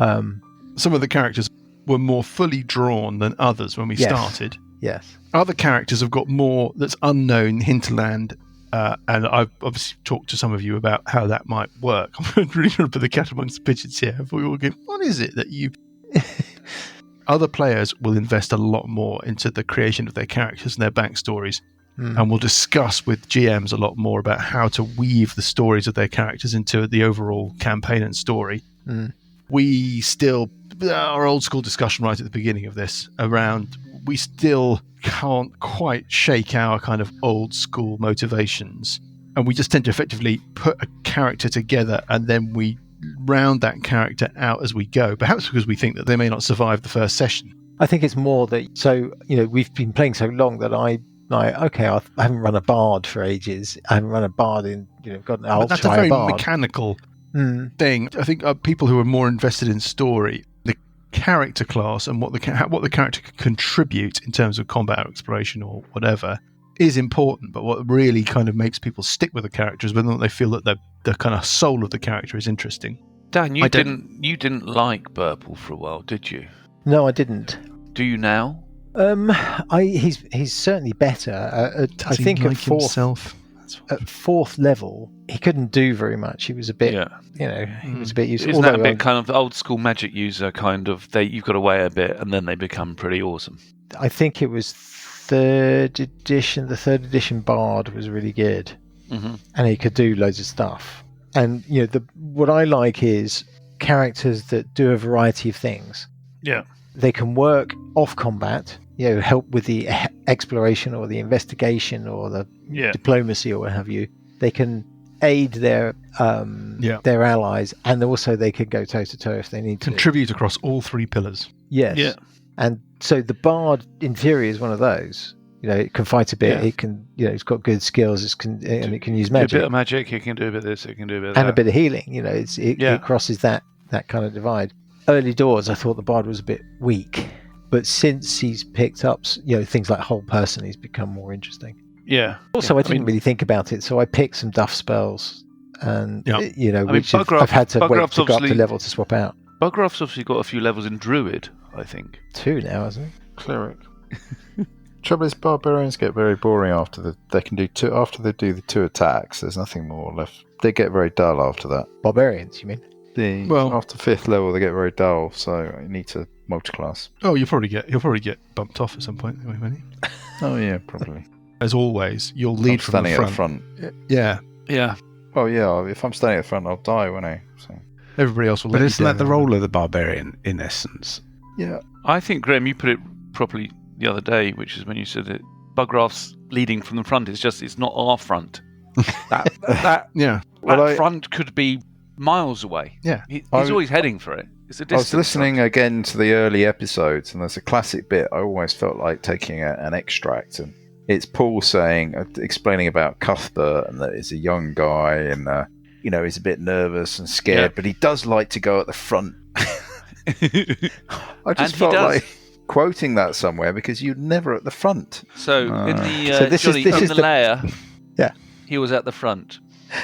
Some of the characters were more fully drawn than others when we started. Yes. Other characters have got more that's unknown hinterland, and I've obviously talked to some of you about how that might work. I'm really trying to put the cat amongst the pigeons here. We all go, what is it that you... Other players will invest a lot more into the creation of their characters and their backstories, and will discuss with GMs a lot more about how to weave the stories of their characters into the overall campaign and story. We still... Our old school discussion right at the beginning of this around... We still can't quite shake our kind of old school motivations. And we just tend to effectively put a character together and then we round that character out as we go. Perhaps because we think that they may not survive the first session. I think it's more that, we've been playing so long that I haven't run a bard for ages. I haven't run a bard in, God, I'll that's try a very bard. mechanical thing. I think people who are more invested in story, character class and what the character can contribute in terms of combat or exploration or whatever is important, but what really kind of makes people stick with the character is whether or not they feel that the kind of soul of the character is interesting. Dan, you didn't like Burple for a while, did you? No, I didn't. Do you now? He's certainly better. I think like at fourth level he couldn't do very much. He was a bit, he was a bit useful. Isn't that a bit kind of old school magic user kind of? You've got to wait a bit, and then they become pretty awesome. I think it was third edition. The third edition Bard was really good, and he could do loads of stuff. And what I like is characters that do a variety of things. Yeah, they can work off combat. Help with the exploration or the investigation or the diplomacy or what have you. They can aid their allies, and also they can go toe to toe if they need to. Contribute across all three pillars. Yes. Yeah. And so the Bard, in theory, is one of those. it can fight a bit. Yeah. It can, it's got good skills. And it can use magic. A bit of magic. It can do a bit of this. It can do a bit of and that. a bit of healing. It crosses that kind of divide. Early doors, I thought the bard was a bit weak, but since he's picked up, things like whole person, he's become more interesting. Yeah. Also, I didn't really think about it, so I picked some duff spells, and which I've had to wait to go up to level to swap out. Bugraff's obviously got a few levels in Druid, I think. 2 now, hasn't he? Cleric. Trouble is, barbarians get very boring after they do the 2 attacks. There's nothing more left. They get very dull after that. Barbarians, you mean? After 5th level, they get very dull. So you need to multiclass. Oh, you'll probably get bumped off at some point, won't you? Oh yeah, probably. As always, you'll lead from the front. Standing at the front. Yeah. Yeah. Well, yeah. If I'm standing at the front, I'll die, won't I? So. Everybody else will. But isn't that the role of the barbarian in essence? Yeah. I think, Graham, you put it properly the other day, which is when you said that Bugraff's leading from the front. It's not our front. That front could be miles away. Yeah. He's always heading for it. It's a distance. I was listening again to the early episodes, and there's a classic bit. I always felt like taking an extract, and it's Paul explaining about Cuthbert, and that he's a young guy, and he's a bit nervous and scared, but he does like to go at the front. I just felt like quoting that somewhere because you're never at the front. So in the lair, he was at the front.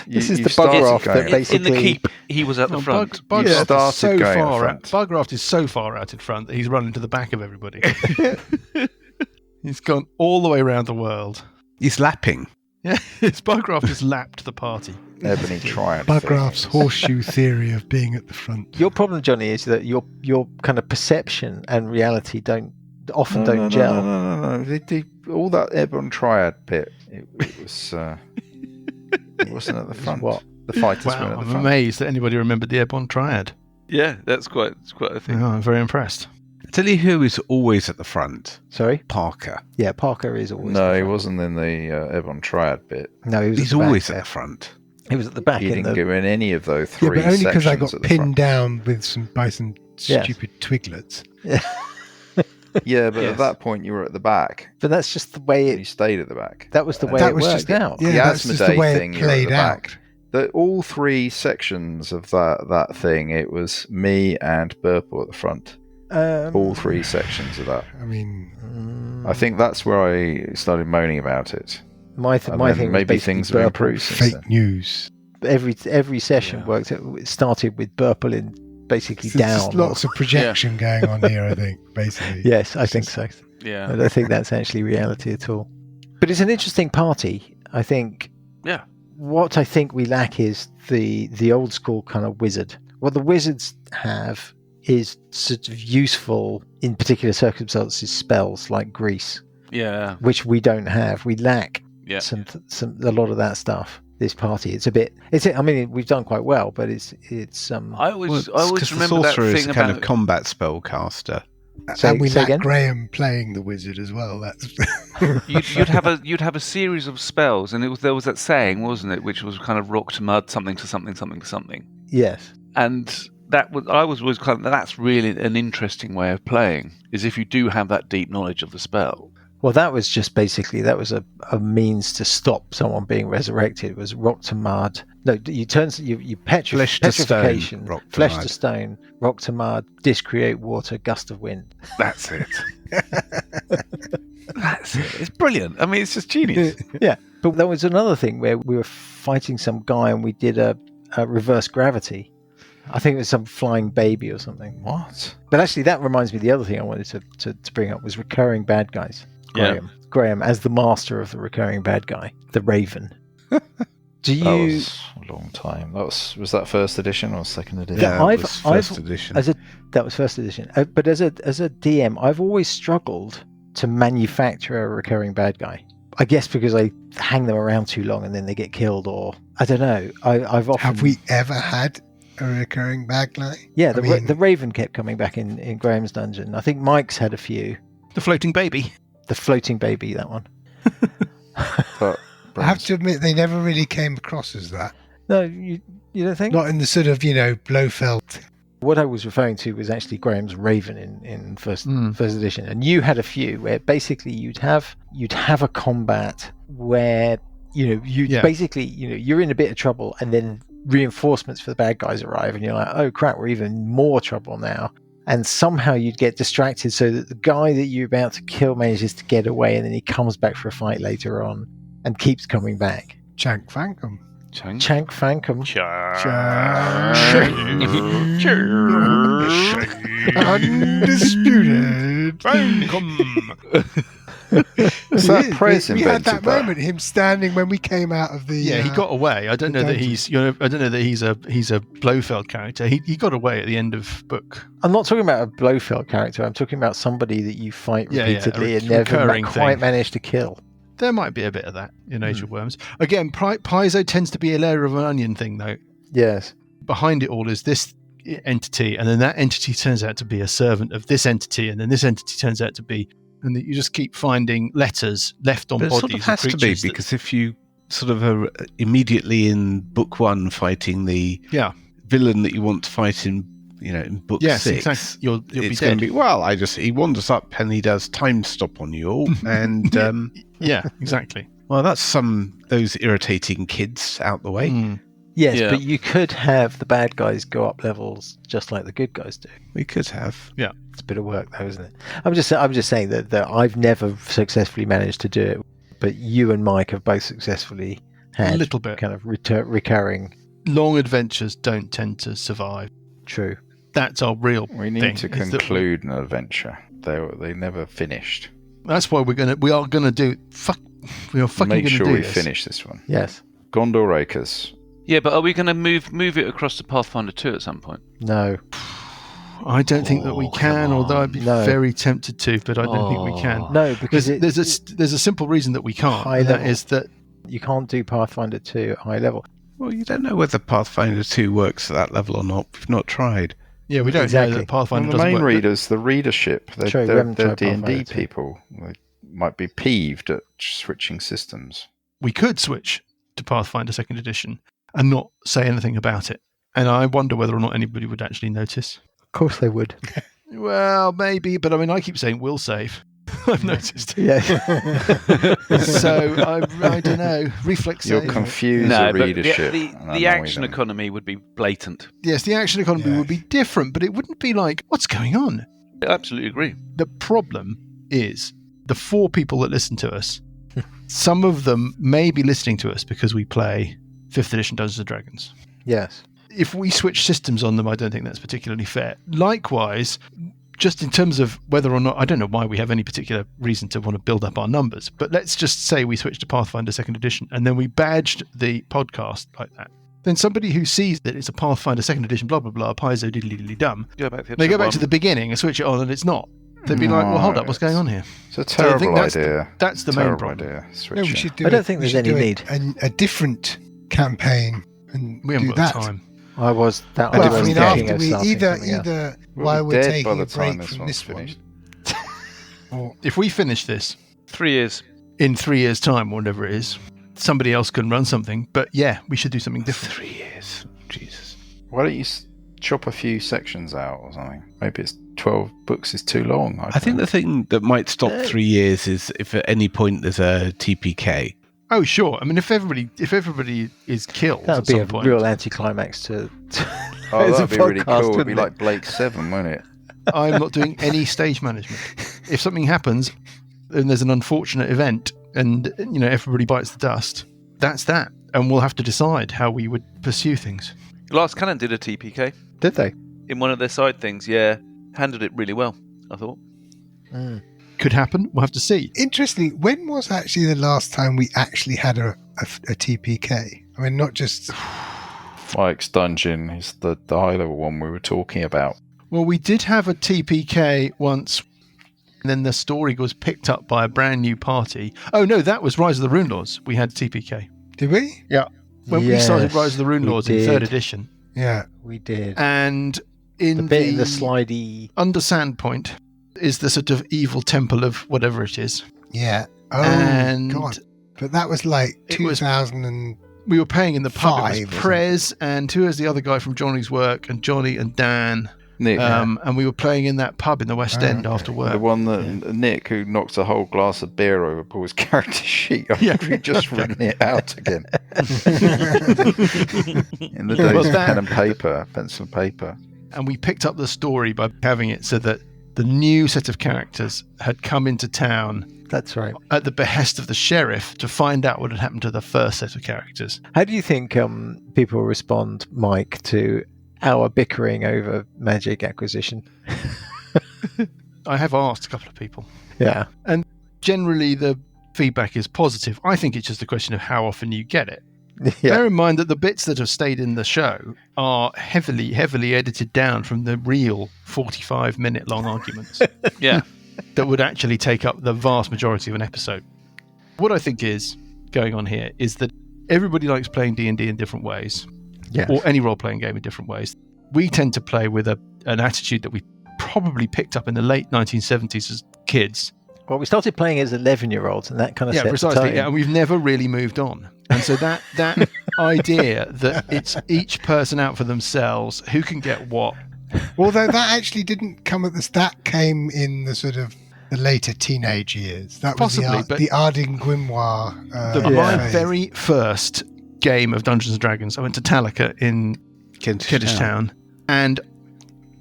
This is the Bugraff that basically in the keep. He was at the front. Bugraff is so far out in front that he's running to the back of everybody. He's gone all the way around the world. He's lapping. Yeah, Bugraff has lapped the party. Ebony Triumph. Bugraff's horseshoe theory of being at the front. Your problem, Johnny, is that your kind of perception and reality often don't gel. No. All that Ebon Triad bit, it was. It wasn't at the front. What? The fighters were at the I'm front. amazed that anybody remembered the Airborne Triad. Yeah, it's quite a thing. Oh, I'm very impressed. Tell you who is always at the front. Sorry? Parker. Yeah, Parker is always No, at the he front. wasn't in the Ebon Triad bit. No, he's always at the front. He was at the back. He didn't go in any of those 3 but only because I sections got at the pinned front. down by some stupid twiglets. Yeah, but at that point you were at the back. But that's just the way You stayed at the back. That was the way it worked out. Yeah, the that's just the Asmodee way thing, it you were at played the out. back. All 3 sections of that thing, it was me and Burple at the front. All 3 sections of that. I mean, I think that's where I started moaning about it. My thing was maybe things have improved since then. fake news. Every session worked. It started with Burple in basically There's down. lots of projection going on here, I think, basically. Yes, I think so. Yeah. I don't think that's actually reality at all. But it's an interesting party, I think. Yeah. What I think we lack is the old school kind of wizard. What the wizards have is sort of useful in particular circumstances spells like grease. Yeah. Which we don't have. We lack Yeah. a lot of that stuff. This party, I mean, we've done quite well, but it's. I always the remember that sorcerer is thing a kind about of combat spellcaster. And we say lack again? Graham playing the wizard as well. That's you'd have a series of spells, and there was that saying, wasn't it, which was kind of rock to mud, something to something, something to something. Yes. And I was always kind of, that's really an interesting way of playing, is if you do have that deep knowledge of the spell. Well, that was just basically a means to stop someone being resurrected. It was rock to mud. No, you Flesh to stone, petrification, rock to flesh mud. to stone, rock to mud, discreate water, gust of wind. That's it. That's it. It's brilliant. I mean, it's just genius. Yeah, but there was another thing where we were fighting some guy and we did a reverse gravity. I think it was some flying baby or something. What? But actually, that reminds me of the other thing I wanted to bring up was recurring bad guys. Graham as the master of the recurring bad guy, the Raven. That was a long time. Was that first edition or second edition? Yeah, it was first edition. That was first edition. But as a DM, I've always struggled to manufacture a recurring bad guy. I guess because I hang them around too long and then they get killed, or I don't know. I've often Have we ever had a recurring bad guy? Yeah, the Raven kept coming back in Graham's dungeon. I think Mike's had a few. The floating baby. The floating baby, that one. I have to admit, they never really came across as that. No, you don't think? Not in the sort of, Blofeld What I was referring to was actually Graham's Raven in first edition, and you had a few where basically you'd have a combat where basically you're in a bit of trouble, and then reinforcements for the bad guys arrive, and you're like, oh crap, we're even more trouble now. And somehow you'd get distracted so that the guy that you're about to kill manages to get away, and then he comes back for a fight later on and keeps coming back. Chank Fankum. Chank Fankum. Undisputed. Fankum. Is that Prez we had that moment, him standing when we came out of the. Yeah, he got away. I don't know that he's. I don't know that he's a Blofeld character. He got away at the end of book. I'm not talking about a Blofeld character. I'm talking about somebody that you fight repeatedly and never quite manage to kill. There might be a bit of that in Age of Worms. Again, Paizo tends to be a layer of an onion thing, though. Yes. Behind it all is this entity, and then that entity turns out to be a servant of this entity, and then this entity turns out to be. And that you just keep finding letters left on bodies. It sort of has to be, because if you sort of are immediately in book 1 fighting the villain that you want to fight in book 6, exactly. You'll be it's dead. Going to be, he wanders up and he does time stop on you all, and yeah, exactly. Well, that's those irritating kids out the way. Yes, but you could have the bad guys go up levels just like the good guys do. We could have. Yeah. It's a bit of work though, isn't it? I'm just saying that I've never successfully managed to do it, but you and Mike have both successfully had a little bit kind of recurring. Long adventures don't tend to survive. True. That's our real We need to conclude an adventure. They never finished. That's why we are gonna do we are fucking Make gonna sure do we this. finish this one. Yes. Gondor Acres. Yeah, but are we going to move it across to Pathfinder 2 at some point? No. I don't think that we can, although I'd be very tempted to, but I don't think we can. No, because there's a simple reason that we can't, and that is that you can't do Pathfinder 2 at high level. Well, you don't know whether Pathfinder 2 works at that level or not. We've not tried. Yeah, we don't know that Pathfinder doesn't work. The main readers, the readership, they're D&D people. They might be peeved at switching systems. We could switch to Pathfinder 2nd edition and not say anything about it. And I wonder whether or not anybody would actually notice. Of course they would. Well, maybe, but I mean, I keep saying we'll save. I've noticed. Yeah. So I don't know. Reflex save. You'll confuse the readership. The action economy would be blatant. Yes, the action economy would be different, but it wouldn't be like, what's going on? I absolutely agree. The problem is the 4 people that listen to us, some of them may be listening to us because we play 5th edition Dungeons & Dragons. Yes. If we switch systems on them, I don't think that's particularly fair. Likewise, just in terms of whether or not, I don't know why we have any particular reason to want to build up our numbers, but let's just say we switch to Pathfinder 2nd edition and then we badged the podcast like that. Then somebody who sees that it's a Pathfinder 2nd edition, blah, blah, blah, Paizo diddly dum, they go back to the beginning and switch it on and it's not. They'd be like, well, hold up, what's going on here? It's a terrible idea. That's the main problem. No, we should do I don't think there's any need. A different campaign and we haven't do got that. time. I was that. Well, I I mean, after we either while we're dead by taking the a time break this from one's this one, finished. or If we finish this 3 years. in 3 years' time, or whatever it is, somebody else can run something. But yeah, we should do something different. 3 years. Jesus. Why don't you chop a few sections out or something? Maybe it's 12 books is too long. I think the thing that might stop 3 years is if at any point there's a TPK. Oh, sure. I mean, if everybody is killed, that would be a point, real anticlimax to oh, that'd be really cool. It'd be like Blake 7, wouldn't it? I'm not doing any stage management. If something happens and there's an unfortunate event and everybody bites the dust, that's that. And we'll have to decide how we would pursue things. Last Canon did a TPK. Did they? In one of their side things, yeah. Handled it really well, I thought. Could happen. We'll have to see. Interestingly, when was actually the last time we actually had a TPK? I mean, not just... Mike's Dungeon is the high-level one we were talking about. Well, we did have a TPK once, and then the story was picked up by a brand new party. Oh, no, that was Rise of the Rune Lords. We had TPK. Did we? Yeah. When we started Rise of the Rune Lords in 3rd edition. Yeah. We did. And in the bit in the slidey... Under Sandpoint is the sort of evil temple of whatever it is. Yeah. Oh, and God. But that was like 2000 and... we were playing in the pub. It was 5, Prez and who was the other guy from Johnny's work, and Johnny and Dan. Nick. And we were playing in that pub in the West End after work. The one that Nick, who knocks a whole glass of beer over Paul's character sheet. I've just written it out again. In the days of pen and paper, pencil and paper. And we picked up the story by having it so that the new set of characters had come into town. That's right. At the behest of the sheriff to find out what had happened to the first set of characters. How do you think people respond, Mike, to our bickering over Magic acquisition? I have asked a couple of people. Yeah. And generally the feedback is positive. I think it's just a question of how often you get it. Yeah. Bear in mind that the bits that have stayed in the show are heavily edited down from the real 45-minute long arguments. Yeah. That would actually take up the vast majority of an episode. What I think is going on here is that everybody likes playing D&D in different ways. Yes. Or any role-playing game in different ways. We tend to play with an attitude that we probably picked up in the late 1970s as kids. Well, we started playing as 11-year-olds, and that kind of set precisely. the tone. Yeah, and we've never really moved on. And so that idea that it's each person out for themselves, who can get what. Although that actually didn't come at that came in the sort of the later teenage years. That was the Arding Grimoire. My very first game of Dungeons and Dragons, I went to Talika in Kentish Town, and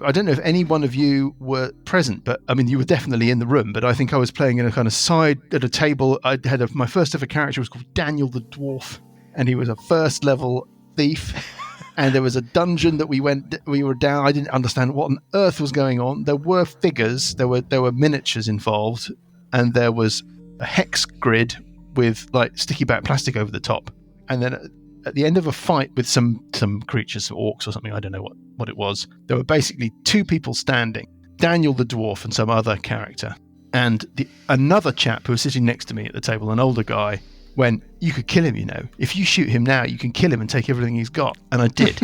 I don't know if any one of you were present, but I mean you were definitely in the room, but I think I was playing in a kind of side at a table. I had my first ever character was called Daniel the Dwarf, and he was a first level thief. And there was a dungeon that we were down. I didn't understand what on earth was going on. There were figures, there were miniatures involved, and there was a hex grid with like sticky back plastic over the top. And then at the end of a fight with some creatures, some orcs or something, I don't know what it was, there were basically two people standing, Daniel the Dwarf and some other character. And another chap who was sitting next to me at the table, an older guy, went, you could kill him, you know. If you shoot him now, you can kill him and take everything he's got. And I did.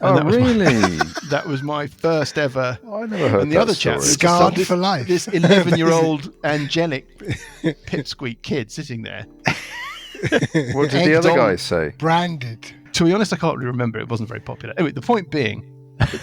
Really? That was my first ever. I never heard and the that other story. chap, Scarred for life. This 11-year-old angelic pipsqueak kid sitting there. What did the other guy say? Branded. To be honest, I can't really remember. It wasn't very popular. Anyway, the point being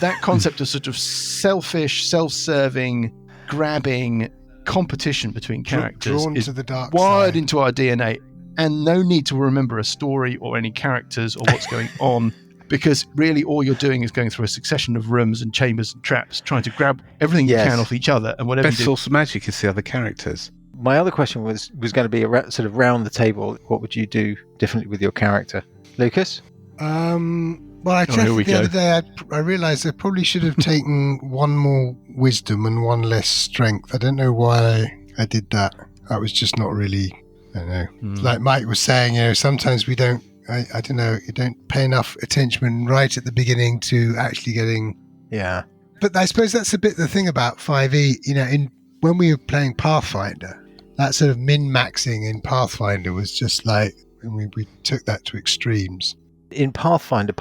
that concept of sort of selfish, self-serving, grabbing competition between characters drawn is to the dark wired side. into our DNA, and no need to remember a story or any characters or what's going on, because really all you're doing is going through a succession of rooms and chambers and traps, trying to grab everything you can off each other, and whatever best source of magic is the other characters. My other question was going to be sort of round the table. What would you do differently with your character, Lucas? Well, I checked the other day. I realised I probably should have taken one more wisdom and one less strength. I don't know why I did that. That was just not really. I don't know. Like Mike was saying, sometimes we don't. I don't know. You don't pay enough attention right at the beginning to actually getting. Yeah. But I suppose that's a bit the thing about 5e. When we were playing Pathfinder, that sort of min-maxing in Pathfinder was just like we took that to extremes. In Pathfinder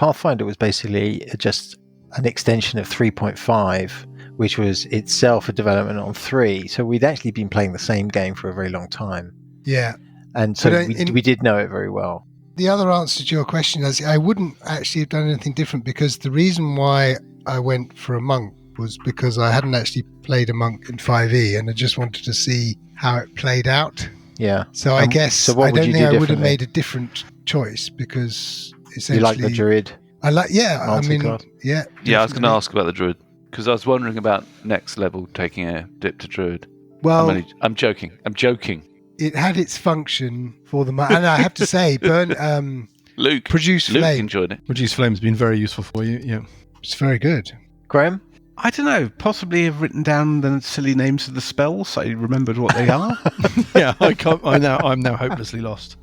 was basically just an extension of 3.5, which was itself a development on 3. So we'd actually been playing the same game for a very long time. Yeah. And so we did know it very well. The other answer to your question is I wouldn't actually have done anything different, because the reason why I went for a monk was because I hadn't actually played a monk in 5e, and I just wanted to see how it played out. Yeah. So I guess I don't think I would have made a different choice, because essentially... You like the druid? I like, yeah. God. Yeah. Yeah, I was going to ask about the druid, because I was wondering about next level taking a dip to druid. Well... I'm joking. It had its function for the... And I have to say, Luke enjoyed it. Produce Flame has been very useful for you, yeah. It's very good. Graham? I don't know. Possibly have written down the silly names of the spells so I remembered what they are. Yeah, I'm now hopelessly lost.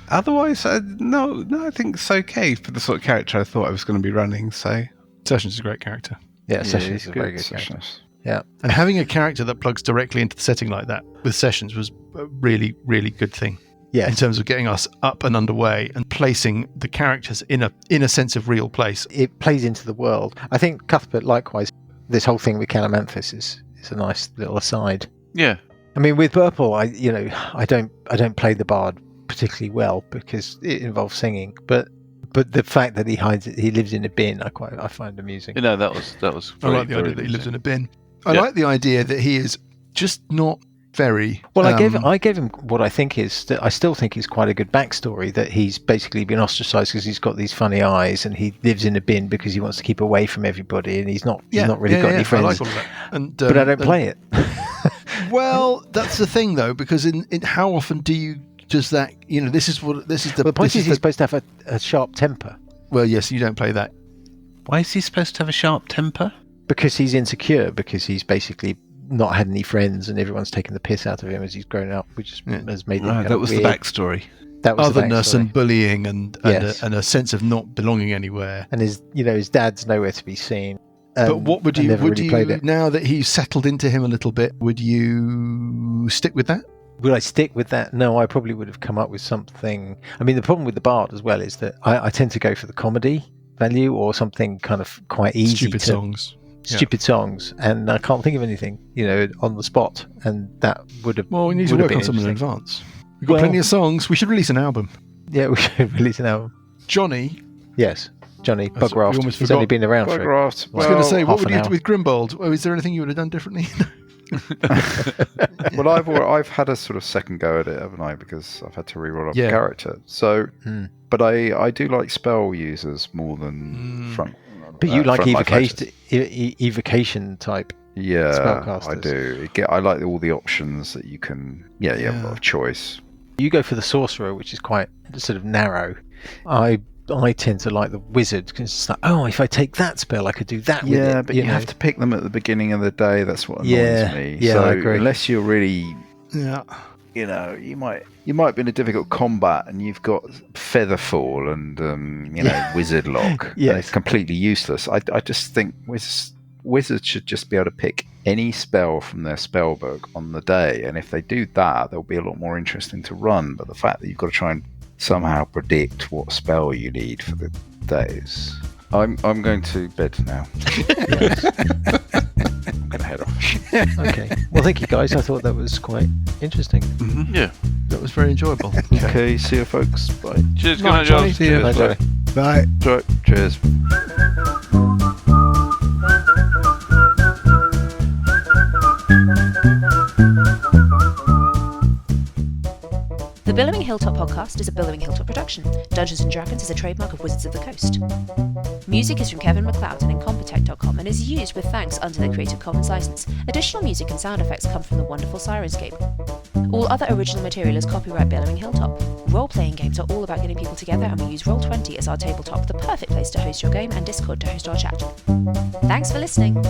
Otherwise, no, I think it's okay for the sort of character I thought I was going to be running. So Sessions is a great character. Yeah, Sessions is a very good character. Yeah, and having a character that plugs directly into the setting like that with Sessions was a really, really good thing. Yeah, in terms of getting us up and underway and placing the characters in a sense of real place. It plays into the world. I think Cuthbert, likewise, this whole thing with Calamanthus is a nice little aside. Yeah, I mean, with Purple, I don't play the bard particularly well because it involves singing. But the fact that he lives in a bin, I find amusing. That was. I like the idea that he lives in a bin. I like the idea that he is just not very. Well, I gave him what I think is that I still think is quite a good backstory, that he's basically been ostracized because he's got these funny eyes and he lives in a bin because he wants to keep away from everybody and he's not really got any friends. I like all of that. But I don't play it. Well, that's the thing though, because in how often does that? This is the point is he's supposed to have a sharp temper. Well, yes, you don't play that. Why is he supposed to have a sharp temper? Because he's insecure, because he's basically not had any friends and everyone's taken the piss out of him as he's grown up, which has made him that was weird. The backstory. That was otherness the backstory. And bullying and a sense of not belonging anywhere. And his dad's nowhere to be seen. But what would you played it. Now that he's settled into him a little bit, would you stick with that? Would I stick with that? No, I probably would have come up with something. I mean, the problem with the Bard as well is that I tend to go for the comedy value or something kind of quite easy. Stupid songs, and I can't think of anything, on the spot, and that would have. Well, we need to work on something in advance. We've got plenty of songs. We should release an album. Yeah, we should release an album. Johnny. Yes, Johnny Bugraft. He's only been around for. I was going to say, what would you do with Grimbold? Oh, is there anything you would have done differently? Well, I've had a sort of second go at it, haven't I? Because I've had to reroll up a character. So, but I do like spell users more than front. But you like evocation type spellcasters. I do. I like all the options that you can. You have a lot of choice. You go for the sorcerer, which is quite sort of narrow. I tend to like the wizard because it's like, if I take that spell, I could do that with it. Yeah, but you have to pick them at the beginning of the day. That's what annoys me. Yeah, so I agree. Unless you're really, you might be in a difficult combat and you've got Featherfall and Wizard Lock. Yes. It's completely useless. I just think wizards should just be able to pick any spell from their spell book on the day, and if they do that, they'll be a lot more interesting to run. But the fact that you've got to try and somehow predict what spell you need for the days. I'm going to bed now. I'm going to head off. Okay. Well, thank you guys. I thought that was quite interesting. Mm-hmm. Yeah, that was very enjoyable. Okay, see you folks. Bye. Cheers, good night, Johnny. See you. Bye, Johnny. Bye. Cheers. The Billowing Hilltop podcast is a Billowing Hilltop production. Dungeons & Dragons is a trademark of Wizards of the Coast. Music is from Kevin MacLeod and Incompetech.com and is used with thanks under the Creative Commons license. Additional music and sound effects come from the wonderful Sirenscape. All other original material is copyright Billowing Hilltop. Role-playing games are all about getting people together, and we use Roll20 as our tabletop, the perfect place to host your game, and Discord to host our chat. Thanks for listening.